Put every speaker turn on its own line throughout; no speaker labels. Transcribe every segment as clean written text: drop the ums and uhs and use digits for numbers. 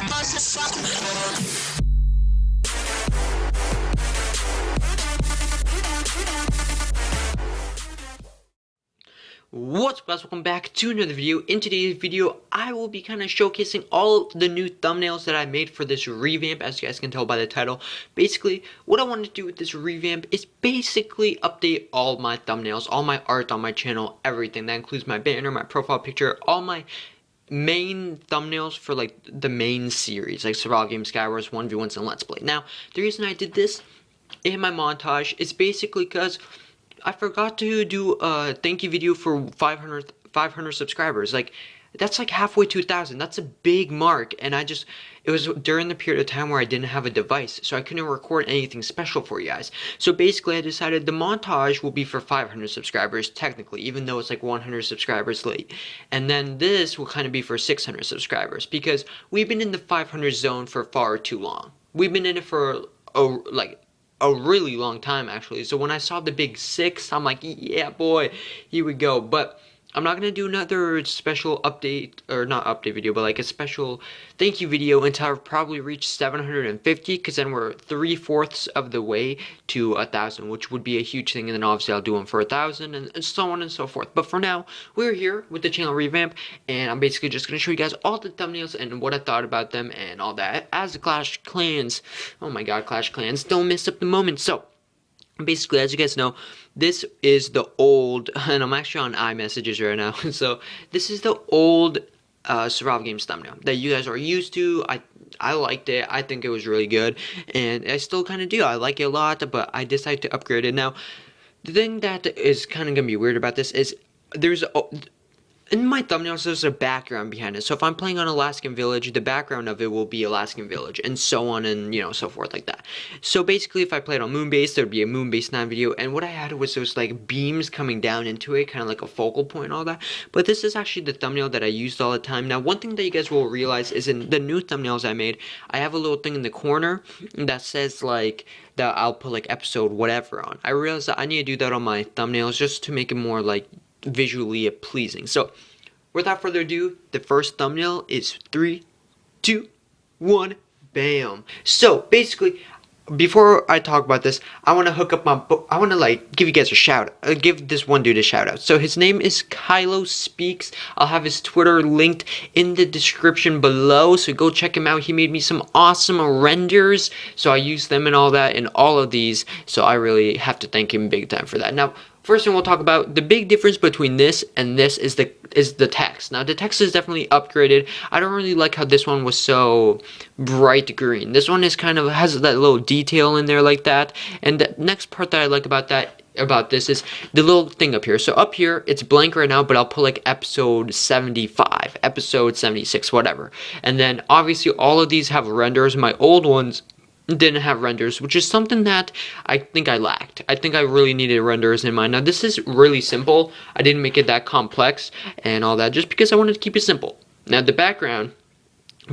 What's up, guys? Welcome back to another video. In today's video, I will be kind of showcasing all the new thumbnails that I made for this revamp, as you guys can tell by the title. Basically, what I wanted to do with this revamp is basically update all my thumbnails, all my art on my channel, everything. That includes my banner, my profile picture, all my main thumbnails for like the main series, like Survival Games, Skywars, 1v1s, and Let's Play. Now, the reason I did this in my montage is basically because I forgot to do a thank you video for 500 subscribers. Like, that's like halfway to 1,000. That's a big mark. And it was during the period of time where I didn't have a device, so I couldn't record anything special for you guys. So basically, I decided the montage will be for 500 subscribers, technically, even though it's like 100 subscribers late. And then this will kind of be for 600 subscribers, because we've been in the 500 zone for far too long. We've been in it for, a really long time, actually. So when I saw the big 6, I'm like, yeah, boy, here we go. But I'm not gonna do another special update, or not update video, but like a special thank you video until I've probably reached 750, because then we're 3/4 of the way to 1,000, which would be a huge thing. And then obviously I'll do them for 1,000, and so on and so forth. But for now, we're here with the channel revamp, and I'm basically just gonna show you guys all the thumbnails and what I thought about them and all that. As the Clash Clans, oh my god, Clash Clans, don't miss up the moment. So basically, as you guys know, this is the old, and I'm actually on iMessages right now, so this is the old Survival Games thumbnail that you guys are used to. I liked it. I think it was really good, and I still kind of do. I like it a lot, but I decided to upgrade it. Now, the thing that is kind of going to be weird about this is in my thumbnails, there's a background behind it. So if I'm playing on Alaskan Village, the background of it will be Alaskan Village, and so on, and so forth like that. So basically, if I played on Moonbase, there would be a Moonbase 9 video, and what I had was those like beams coming down into it, kind of like a focal point and all that. But this is actually the thumbnail that I used all the time. Now, one thing that you guys will realize is in the new thumbnails I made, I have a little thing in the corner that says like that I'll put like episode whatever on. I realized that I need to do that on my thumbnails just to make it more like visually pleasing. So without further ado, the first thumbnail is 3, 2, 1, bam. So basically, before I talk about this, I want to hook up I want to like give you guys a shout out, give this one dude a shout out. So his name is Kylo Speaks. I'll have his Twitter linked in the description below, so go check him out. He made me some awesome renders, so I used them and all that in all of these, so I really have to thank him big time for that. Now, first thing we'll talk about, the big difference between this and this is the text. Now, the text is definitely upgraded. I don't really like how this one was so bright green. This one is kind of has that little detail in there like that. And the next part that I like about this is the little thing up here. So up here, it's blank right now, but I'll put like episode 75, episode 76, whatever. And then obviously all of these have renders. My old ones didn't have renders, which is something that I think I lacked. I think I really needed renders in mine. Now, this is really simple. I didn't make it that complex and all that just because I wanted to keep it simple. Now, the background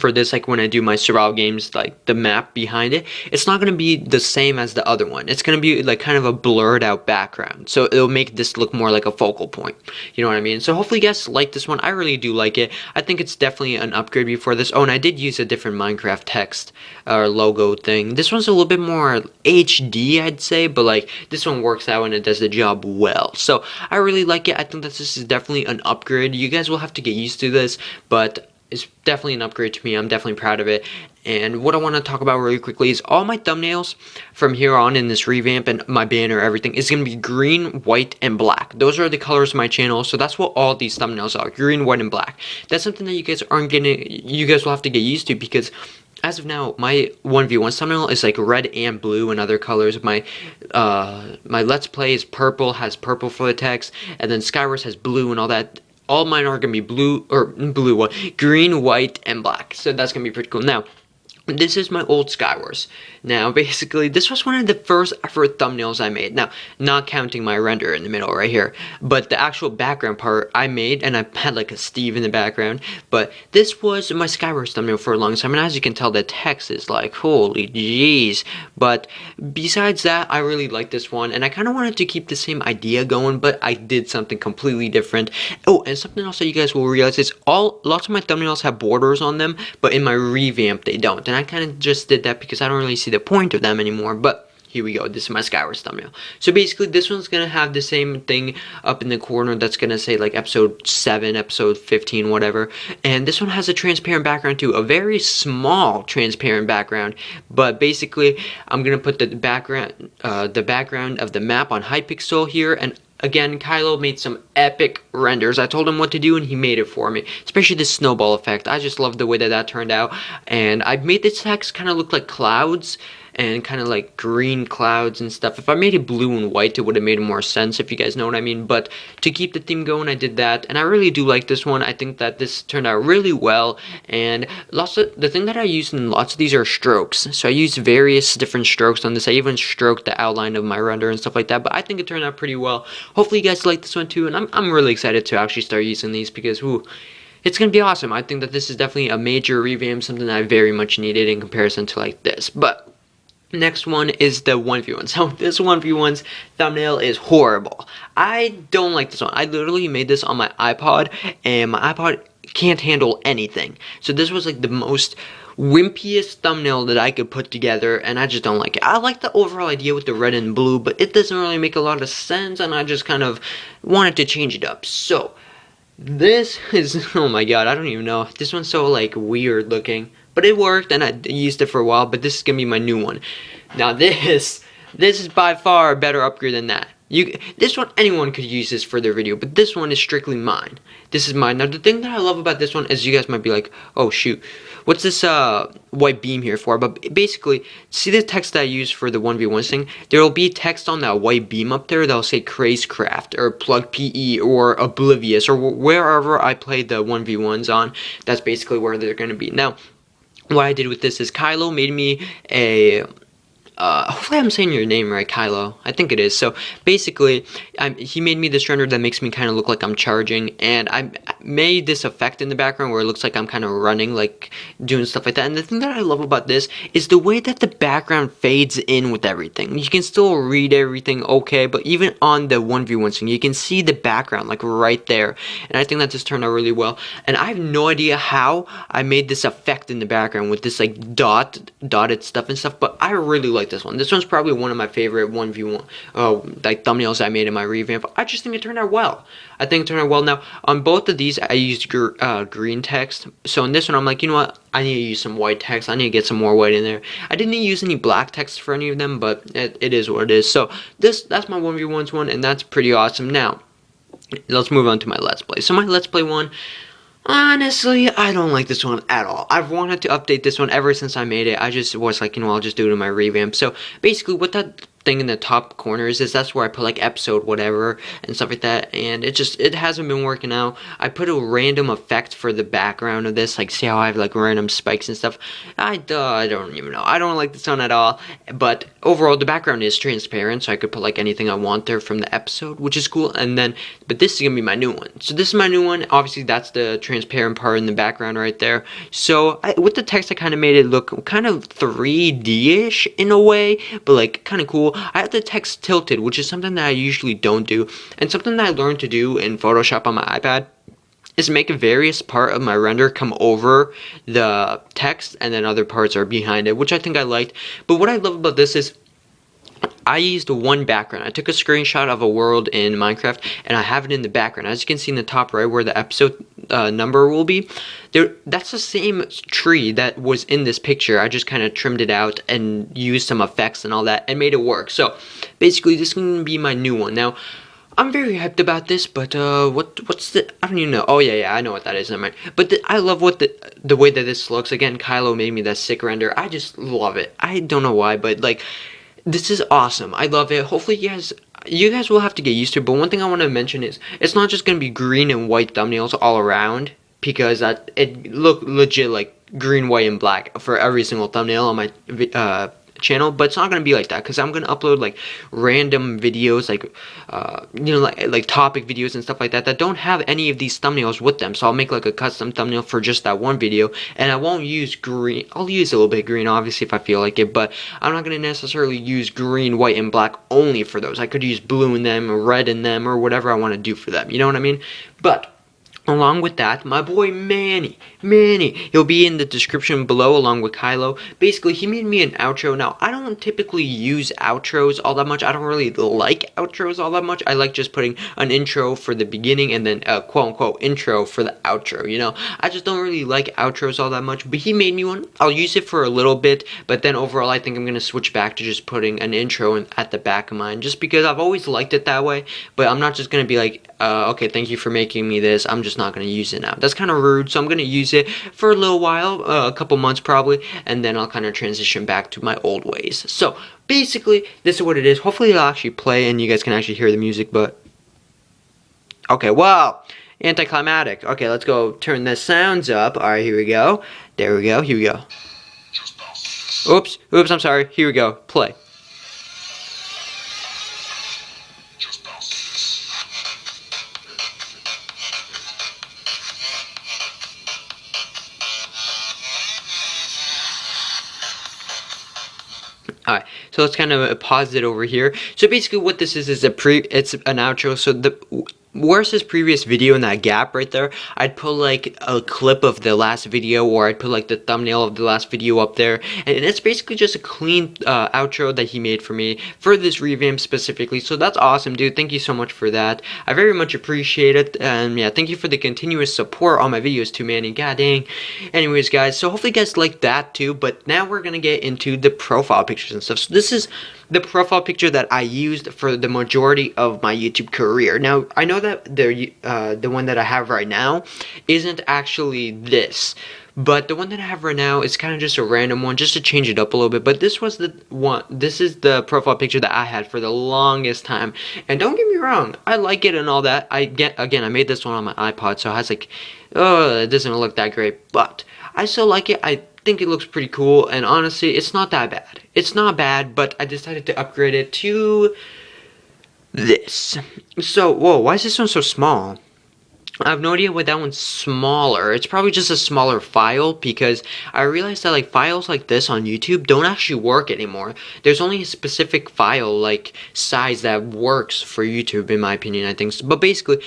for this, like when I do my survival games, like the map behind it, it's not going to be the same as the other one. It's going to be like kind of a blurred out background, so it'll make this look more like a focal point, you know what I mean? So hopefully you guys like this one. I really do like it. I think it's definitely an upgrade before this. Oh, and I did use a different Minecraft text or logo thing. This one's a little bit more HD, I'd say, but like this one works out and it does the job well, so I really like it. I think that this is definitely an upgrade. You guys will have to get used to this, but it's definitely an upgrade to me. I'm definitely proud of it. And what I want to talk about really quickly is all my thumbnails from here on in this revamp and my banner, everything is going to be green, white, and black. Those are the colors of my channel, so that's what all these thumbnails are: green, white, and black. That's something that you guys will have to get used to, because as of now, my 1v1 thumbnail is like red and blue and other colors. My Let's Play is purple, has purple for the text, and then Skywars has blue and all that. All mine are going to be green, white, and black. So that's going to be pretty cool. Now, this is my old Skywars. Now, basically, this was one of the first ever thumbnails I made. Now, not counting my render in the middle right here, but the actual background part I made, and I had like a Steve in the background. But this was my Skywars thumbnail for a long time, and as you can tell, the text is like, holy jeez. But besides that, I really like this one, and I kind of wanted to keep the same idea going, but I did something completely different. Oh, and something else that you guys will realize is lots of my thumbnails have borders on them, but in my revamp they don't. And I kind of just did that because I don't really see the point of them anymore. But here we go. This is my Skywars thumbnail. So basically, this one's gonna have the same thing up in the corner that's gonna say like episode 7, episode 15, whatever. And this one has a transparent background too, a very small transparent background. But basically, I'm gonna put the background of the map on Hypixel here. And again, Kylo made some epic renders. I told him what to do and he made it for me. Especially the snowball effect. I just love the way that that turned out. And I made the text kind of look like clouds and kind of like green clouds and stuff. If I made it blue and white, it would have made more sense, if you guys know what I mean. But to keep the theme going, I did that. And I really do like this one. I think that this turned out really well. And the thing that I used in lots of these are strokes. So I used various different strokes on this. I even stroked the outline of my render and stuff like that. But I think it turned out pretty well. Hopefully you guys like this one too. And I'm really excited to actually start using these because, ooh, it's going to be awesome. I think that this is definitely a major revamp, something that I very much needed in comparison to like this. But next one is the 1v1. So this 1v1's thumbnail is horrible. I don't like this one. I literally made this on my iPod, and my iPod can't handle anything. So this was like the most wimpiest thumbnail that I could put together, and I just don't like it. I like the overall idea with the red and blue, but it doesn't really make a lot of sense, and I just kind of wanted to change it up. So this is, oh my god, I don't even know. This one's so like weird looking. But it worked, and I used it for a while, but this is going to be my new one. Now this is by far a better upgrade than that. This one, anyone could use this for their video, but this one is strictly mine. This is mine. Now the thing that I love about this one is you guys might be like, oh shoot, what's this white beam here for? But basically, see the text that I use for the 1v1 thing? There will be text on that white beam up there that will say Crazecraft or Plug PE or Oblivious or wherever I played the 1v1s on. That's basically where they're going to be. Now, what I did with this is Kylo made me a hopefully I'm saying your name right, Kylo. I think it is. So basically, he made me this render that makes me kind of look like I'm charging, and I made this effect in the background where it looks like I'm kind of running, like doing stuff like that. And the thing that I love about this is the way that the background fades in with everything. You can still read everything okay, but even on the 1v1 thing, you can see the background like right there. And I think that just turned out really well. And I have no idea how I made this effect in the background with this like dotted stuff and stuff, but I really like this one. This one's probably one of my favorite 1v1 like thumbnails I made in my revamp. I just think it turned out well. I think it turned out well. Now on both of these I used green text. So in this one I'm like, you know what, I need to use some white text. I need to get some more white in there. I didn't use any black text for any of them, but it is what it is. So that's my 1v1's one, and that's pretty awesome. Now let's move on to my Let's Play. So my Let's Play one, honestly, I don't like this one at all. I've wanted to update this one ever since I made it. I just was like, you know, I'll just do it in my revamp. So basically what that thing in the top corner is that's where I put like episode whatever and stuff like that, and it hasn't been working out. I put a random effect for the background of this, like see how I have like random spikes and stuff. I don't even know. I don't like this one at all, but overall the background is transparent, so I could put like anything I want there from the episode, which is cool. And then, but this is gonna be my new one. So this is my new one. Obviously that's the transparent part in the background right there. So with the text I kind of made it look kind of 3D-ish in a way, but like kind of cool. I have the text tilted, which is something that I usually don't do, and something that I learned to do in Photoshop on my iPad is make a various part of my render come over the text, and then other parts are behind it, which I think I liked. But what I love about this is I used one background. I took a screenshot of a world in Minecraft, and I have it in the background. As you can see in the top right where the episode number will be, that's the same tree that was in this picture. I just kind of trimmed it out and used some effects and all that and made it work. So basically this is going to be my new one. Now I'm very hyped about this, but what's the, I don't even know. Oh yeah, I know what that is. Never mind. But I love what the way that this looks. Again, Kylo made me that sick render. I just love it. I don't know why, but like, this is awesome. I love it. Hopefully you guys will have to get used to it. But one thing I want to mention is it's not just going to be green and white thumbnails all around, because it looked legit like green, white, and black for every single thumbnail on my channel, but it's not gonna be like that because I'm gonna upload like random videos, like you know, like topic videos and stuff like that that don't have any of these thumbnails with them. So I'll make like a custom thumbnail for just that one video, and I won't use green. I'll use a little bit of green, obviously, if I feel like it, but I'm not gonna necessarily use green, white, and black only for those. I could use blue in them, or red in them, or whatever I want to do for them. You know what I mean? But along with that, my boy Manny, he'll be in the description below along with Kylo. Basically, he made me an outro. Now, I don't typically use outros all that much. I don't really like outros all that much. I like just putting an intro for the beginning and then a quote-unquote intro for the outro, you know? I just don't really like outros all that much, but he made me one. I'll use it for a little bit, but then overall, I think I'm going to switch back to just putting an intro at the back of mine, just because I've always liked it that way, but I'm not just going to be like, okay, thank you for making me this. I'm just not going to use it now. That's kind of rude, so I'm going to use it for a little while, a couple months probably, and then I'll kind of transition back to my old ways. So, basically, this is what it is. Hopefully it'll actually play and you guys can actually hear the music, but... Okay, wow! Anticlimactic. Okay, let's go turn the sounds up. Alright, here we go. There we go, here we go. Oops, I'm sorry. Here we go. Play. Alright, so let's kind of pause it over here. So basically what this is it's an outro. So where's his previous video in that gap right there, I'd put like a clip of the last video, or I'd put like the thumbnail of the last video up there, and it's basically just a clean outro that he made for me for this revamp specifically. So that's awesome, dude. Thank you so much for that. I very much appreciate it, and yeah, thank you for the continuous support on my videos too, Manny. God dang. Anyways, guys, so hopefully you guys like that too, but now we're gonna get into the profile pictures and stuff. So this is the profile picture that I used for the majority of my YouTube career. Now, I know that the one that I have right now isn't actually this, but the one that I have right now is kind of just a random one, just to change it up a little bit. But this was the one, this is the profile picture that I had for the longest time. And don't get me wrong, I like it and all that. Again, I made this one on my iPod, so it has like, oh, it doesn't look that great, but I still like it. I think it looks pretty cool, and honestly, it's not that bad. It's not bad, but I decided to upgrade it to this. So, whoa, why is this one so small? I have no idea why that one's smaller. It's probably just a smaller file, because I realized that like files like this on YouTube don't actually work anymore. There's only a specific file like size that works for YouTube, in my opinion, I think. But basically,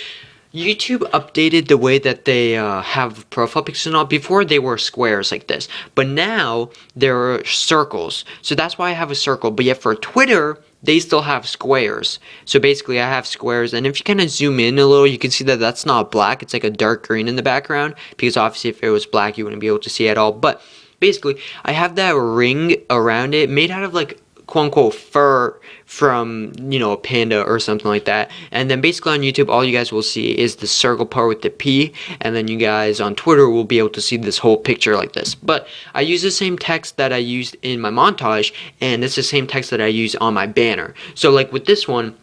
YouTube updated the way that they have profile pictures and all. Before they were squares like this, but now they're circles. So that's why I have a circle. But yet for Twitter, they still have squares. So basically I have squares, and if you kind of zoom in a little, you can see that that's not black. It's like a dark green in the background, because obviously if it was black, you wouldn't be able to see it at all. But basically, I have that ring around it made out of like quote-unquote fur from, you know, a panda or something like that. And then basically on YouTube, all you guys will see is the circle part with the P, and then you guys on Twitter will be able to see this whole picture like this. But I use the same text that I used in my montage, and it's the same text that I use on my banner. So like with this one,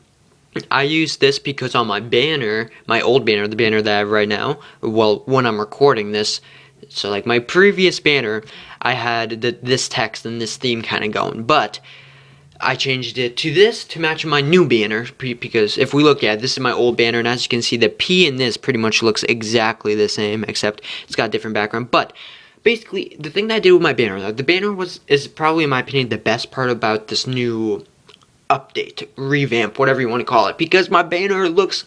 I use this because on my banner, my old banner, the banner that I have right now, well, when I'm recording this, so like my previous banner, I had this text and this theme kind of going, but I changed it to this to match my new banner, because if we look at it, this is my old banner, and as you can see, the P in this pretty much looks exactly the same, except it's got a different background. But basically, the thing that I did with my banner, though, the banner is probably, in my opinion, the best part about this new update, revamp, whatever you want to call it, because my banner looks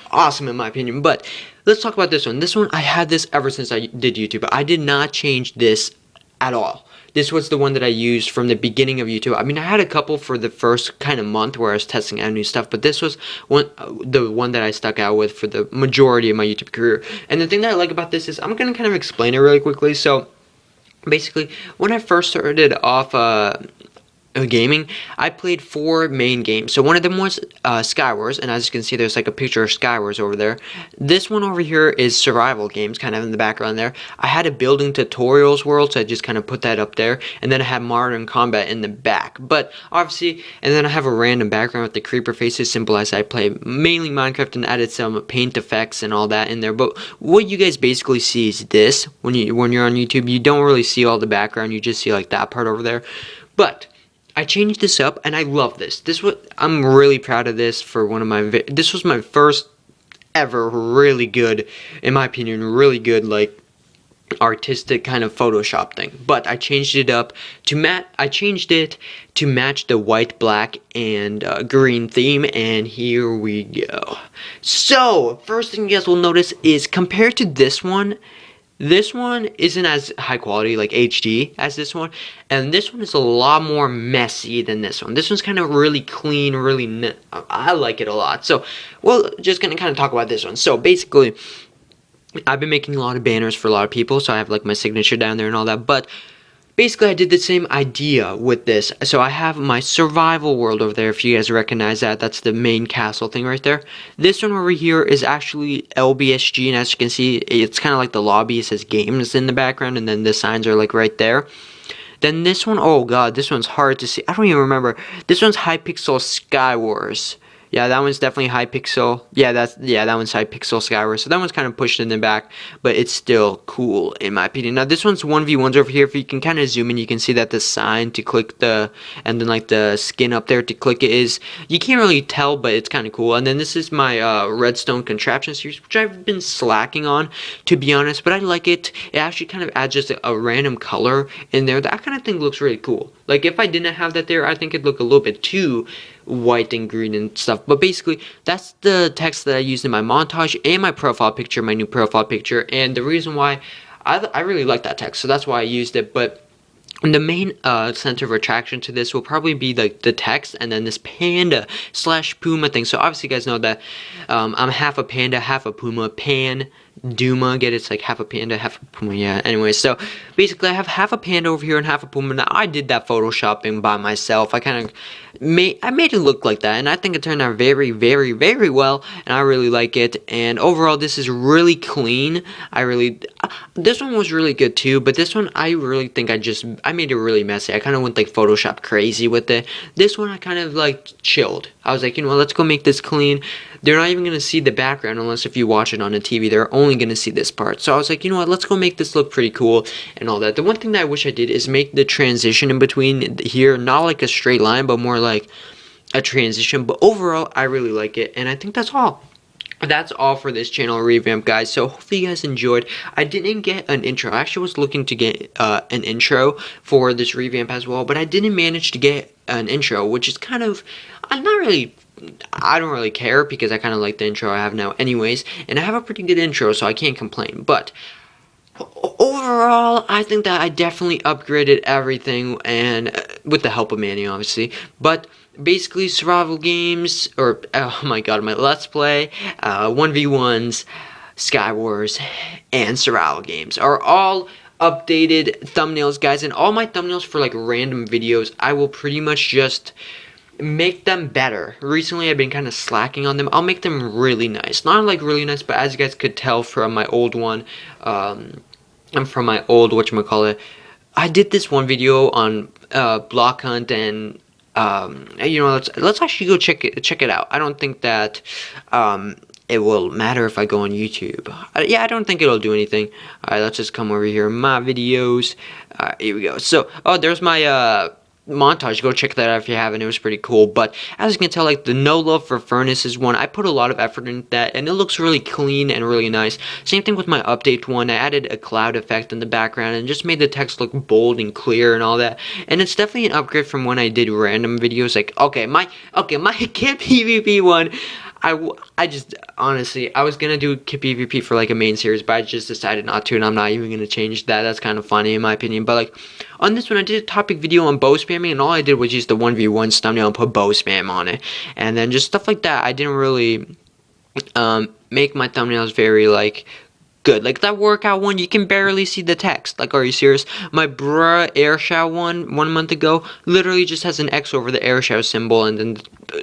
awesome in my opinion. But let's talk about this one. This one, I had this ever since I did YouTube. I did not change this at all. This was the one that I used from the beginning of YouTube. I mean, I had a couple for the first kind of month where I was testing out new stuff, but this was the one that I stuck out with for the majority of my YouTube career. And the thing that I like about this is, I'm going to kind of explain it really quickly. So basically, when I first started off gaming, I played 4 main games. So one of them was Skywars, and as you can see, there's like a picture of Skywars over there. This one over here is survival games, kind of in the background there. I had a building tutorials world, so I just kind of put that up there, and then I have modern combat in the back. But obviously, and then I have a random background with the creeper faces, simple as I play mainly Minecraft and added some paint effects and all that in there. But what you guys basically see is this when you're on YouTube. You don't really see all the background, you just see like that part over there. But I changed this up, and I love this. I'm really proud of this for one of my. This was my first ever really good, in my opinion, really good like artistic kind of Photoshop thing. But I changed it up to I changed it to match the white, black, and green theme, and here we go. So first thing you guys will notice is compared to this one. This one isn't as high quality, like HD, as this one, and this one is a lot more messy than this one. This one's kind of really clean, I like it a lot. So, well, just gonna kind of talk about this one. So, basically, I've been making a lot of banners for a lot of people, so I have, like, my signature down there and all that, but basically, I did the same idea with this. So I have my survival world over there, if you guys recognize that. That's the main castle thing right there. This one over here is actually LBSG, and as you can see, it's kind of like the lobby. It says games in the background, and then the signs are like right there. Then this one, oh god, this one's hard to see. I don't even remember. This one's Hypixel Skywars. Yeah, that one's definitely Hypixel. Yeah, that one's Hypixel Skywars. So that one's kind of pushed in the back, but it's still cool in my opinion. Now this one's 1v1s over here. If you can kind of zoom in, you can see that the sign to click and then like the skin up there to click it is, you can't really tell, but it's kind of cool. And then this is my redstone contraption series, which I've been slacking on, to be honest, but I like it. It actually kind of adds just a random color in there that I kind of think looks really cool. Like if I didn't have that there, I think it'd look a little bit too white and green and stuff. But basically, that's the text that I used in my montage and my profile picture, my new profile picture. And the reason why I really like that text, so that's why I used it. But the main center of attraction to this will probably be the text, and then this panda / puma thing. So obviously you guys know that I'm half a panda, half a puma. Panduma, get it? It's like half a panda, half a puma. Yeah, anyway, so basically I have half a panda over here and half a puma. Now I did that photoshopping by myself. I kind of made it look like that, and I think it turned out very, very, very well, and I really like it. And overall, this is really clean. This one was really good too, but this one I really think I made it really messy. I kind of went like Photoshop crazy with it. This one I kind of like chilled. I was like, you know what, let's go make this clean. They're not even going to see the background unless if you watch it on a TV. They're only going to see this part. So I was like, you know what, let's go make this look pretty cool and all that. The one thing that I wish I did is make the transition in between here, not like a straight line, but more like a transition. But overall, I really like it, and I think that's all. That's all for this channel revamp, guys. So hopefully you guys enjoyed. I didn't get an intro. I actually was looking to get an intro for this revamp as well, but I didn't manage to get an intro, which is kind of, I don't really care because I kind of like the intro I have now anyways, and I have a pretty good intro, so I can't complain. But overall, I think that I definitely upgraded everything, and with the help of Manny, obviously. But basically, survival games, or oh my god, my Let's Play, 1v1s, Skywars, and survival games are all updated thumbnails, guys. And all my thumbnails for like random videos, I will pretty much just make them better. Recently I've been kind of slacking on them. I'll make them really nice, not like really nice, but as you guys could tell from my old one, and from my old whatchamacallit, I did this one video on block hunt, and you know, let's actually go check it out. I don't think that it will matter if I go on YouTube. Yeah, I don't think it'll do anything. Alright, let's just come over here, my videos. Here we go. So, oh, there's my montage. Go check that out if you haven't. It was pretty cool. But as you can tell, like the No Love for Furnace is one. I put a lot of effort into that, and it looks really clean and really nice. Same thing with my update one. I added a cloud effect in the background and just made the text look bold and clear and all that. And it's definitely an upgrade from when I did random videos. Like, my Kit PvP one. I just, honestly, I was gonna do Kit PvP for like a main series, but I just decided not to, and I'm not even gonna change that. That's kind of funny in my opinion. But like, on this one, I did a topic video on bow spamming, and all I did was use the 1v1 thumbnail and put bow spam on it. And then just stuff like that. I didn't really make my thumbnails very like good. Like that workout one, you can barely see the text. Like, are you serious? My bruh AirShou one month ago literally just has an X over the AirShou symbol and then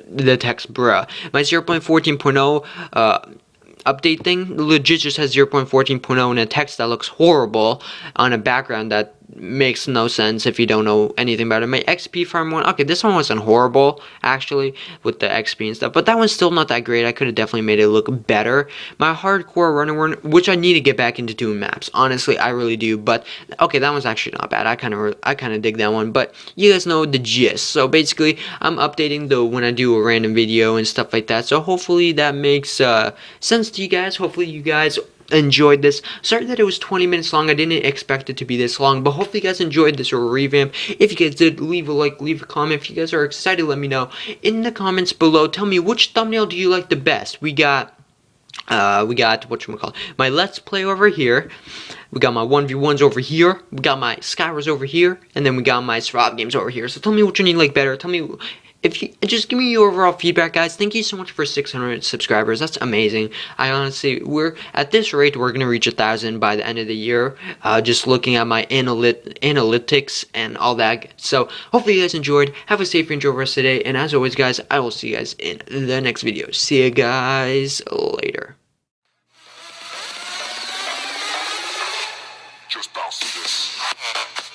the text bruh. My 0.14.0 update thing legit just has 0.14.0 and a text that looks horrible on a background that makes no sense if you don't know anything about it. My XP farm one, okay, this one wasn't horrible actually with the XP and stuff, but that one's still not that great. I could have definitely made it look better. My hardcore running one, which I need to get back into doing maps, honestly, I really do. But okay, that one's actually not bad. I kind of dig that one. But you guys know the gist. So basically, I'm updating the when I do a random video and stuff like that. So hopefully that makes sense to you guys. Hopefully you guys enjoyed this. Sorry that it was 20 minutes long. I didn't expect it to be this long, but hopefully you guys enjoyed this revamp. If you guys did, leave a like, leave a comment. If you guys are excited, let me know in the comments below. Tell me, which thumbnail do you like the best? We got whatchamacallit, my Let's Play over here. We got my 1v1s over here. We got my Skywars over here, and then we got my Survival games over here. So tell me which one you like better. Tell me if you just give me your overall feedback, guys. Thank you so much for 600 subscribers. That's amazing. I honestly, we're at this rate, we're gonna reach 1,000 by the end of the year. Just looking at my analytics and all that. So hopefully you guys enjoyed. Have a safe and enjoy the rest of the day. And as always, guys, I will see you guys in the next video. See you guys later.
Just bounce to this.